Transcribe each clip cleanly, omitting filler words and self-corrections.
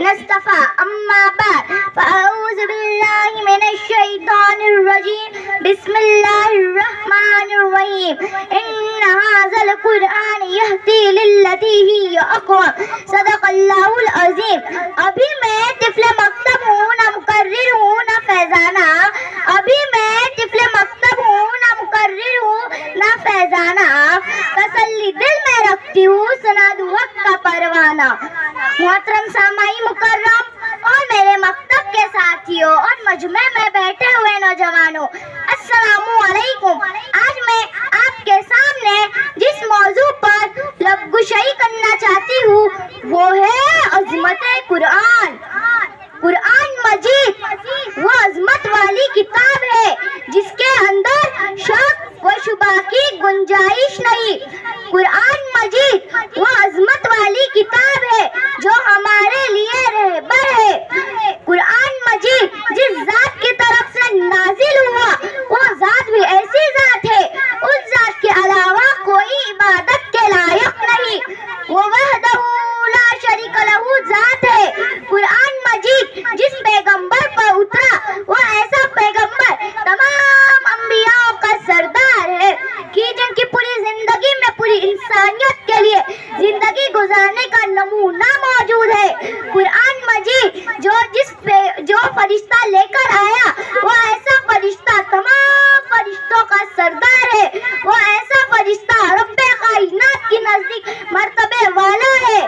نصطفى أما بعد فأعوذ بالله من الشيطان الرجيم بسم الله الرحمن الرحيم إن هذا القرآن يهدي للتي هي أقوم صدق الله العظيم. ابھی میں طفل مکتب ہوں نہ مقرر ہوں نہ فیضانہ، ابھی میں طفل مکتب ہوں نہ مقرر ہوں نہ فیضانہ، تسلی دل میں رکھتی ہوں سنا دوں وقت کا پروانہ. محترم سامعین مکرم اور میرے مکتب کے ساتھیوں اور مجمع میں بیٹھے ہوئے نوجوانوں، السلام علیکم. آج میں آپ کے سامنے جس موضوع پر لب گشائی کرنا چاہتی ہوں وہ ہے عظمت قرآن. قرآن مجید وہ عظمت والی کتاب ہے جس کے اندر شک و شبہ کی گنجائش نہیں. قرآن مجید وہ عظمت والی کتاب ہے جو ہمارے لیے رہبر ہے. قرآن مجید جس ذات کی طرف سے نازل ہوا وہ ذات بھی ایسی ذات ہے اس ذات کے علاوہ کوئی عبادت کے لائق نہیں. وہ وحدہ لا شریک لہ ذات ہے. قرآن مجید جس پیغمبر پر اترا وہ ایسا پیغمبر تمام انبیاء کا سردار ہے کہ جن کی پوری زندگی میں پوری انسانیت کے لیے زندگی گزارنے کا نمونہ موجود ہے. قرآن مجید جو فرشتہ لے کر آیا وہ ایسا فرشتہ تمام فرشتوں کا سردار ہے. وہ ایسا فرشتہ رب کائنات کی نزدیک مرتبے والا ہے.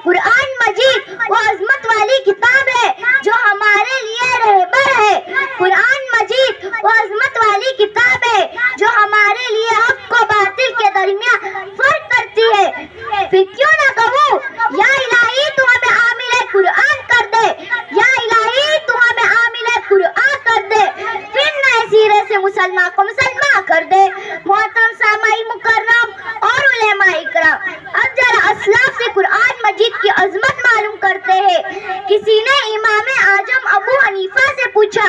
قرآن مجید وہ عظمت والی کتاب ہے جو ہمارے لیے رہبر ہے. قرآن مجید وہ عظمت والی کتاب ہے جو ہمارے لیے حق و باطل کے درمیان فرق کرتی ہے. پھر کیوں نہ کہوں یا الہی تو ہمیں عامل قرآن کر دے، یا الہی تو ہمیں عامل قرآن کر دے، پھر نئے سیرے سے مسلمان کو مسلمان کر دے. محترم سامعین مکرم اور علماء اکرام، اب ذرا اسلاف سے قرآن مجید کی عظمت معلوم کرتے ہیں. کسی نے امام اعظم ابو حنیفہ سے پوچھا،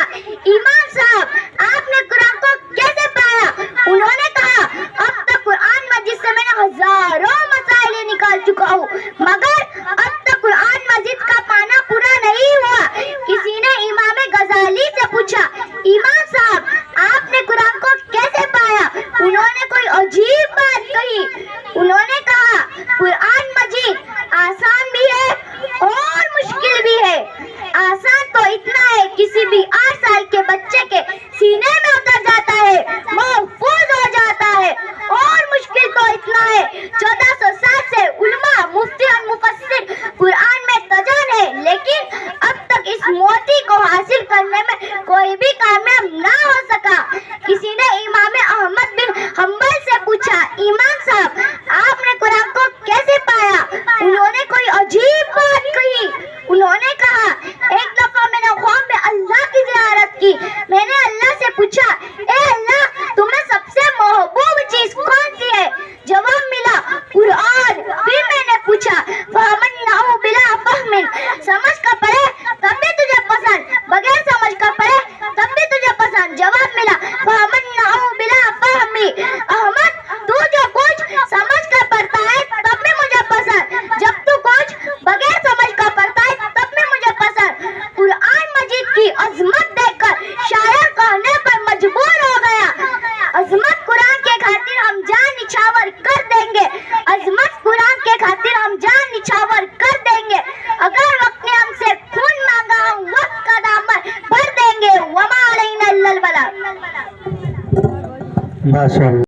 امام صاحب آپ نے قرآن کو کیسے پایا؟ انہوں نے کہا اب تک قرآن مجید سے میں نے ہزاروں مسائل نکال چکا ہوں مگر اب تک قرآن مجید کا پانا پورا نہیں ہوا. کسی نے امام غزالی سے پوچھا، امام صاحب آپ نے قرآن کو کیسے پایا؟ انہوں نے کوئی عجیب بات کہی. انہوں نے کہا قرآن مجید آسان بھی ہے اور مشکل بھی ہے. آسان تو اتنا ہے کسی بھی 8 سال کے بچے کے سینے میں اتر جاتا ہے، محفوظ ہو جاتا ہے. اور مشکل تو اتنا ہے 1400 سال سے علماء مفتی اور مفسر قرآن میں تجان ہے لیکن اب تک اس موتی کو حاصل کرنے میں کوئی بھی کامیاب نہ ہو سکا. کسی نے امام احمد بن حنبل سے پوچھا، امام صاحب آپ نے قرآن کو کیسے پایا؟ انہوں نے کوئی عجیب بات کہی. انہوں نے کہا ایک دفعہ میں نے خواب میں اللہ کی زیارت کی. میں نے اللہ سے پوچھا، اے اللہ تمہیں سب سے محبوب چیز کون سی ہے؟ جواب ملا قرآن. پھر میں نے پوچھا فَمَنَّهُ بِلَا فَهْمٍ، سمجھ کر پڑھے تب بھی تجھے پسند، بغیر سمجھ کر پڑھے تب بھی تجھے پسند. جواب ملا فَمَنَّهُ بِلَا فَهْمٍ، احمد تو جو کچھ سمجھ کر پڑھتا ہے تب بھی مجھے پسند، جب تو کچھ بغیر سمجھ کر پڑھتا ہے تب بھی مجھے پسند. قرآن مجید کی عظمت دیکھ کر شاعر کہنے پر مجبور ہو گیا، عظمت قرآن کے خاطر ہم جان نچھاور کر دیں گے، عظمت قرآن کے خاطر ہم جان نچھاور کر دیں گے. اگر وقت نے ہم سے خون مانگا ہم وقت کا دامن بھر دیں گے. وما علینا الا البلاغ.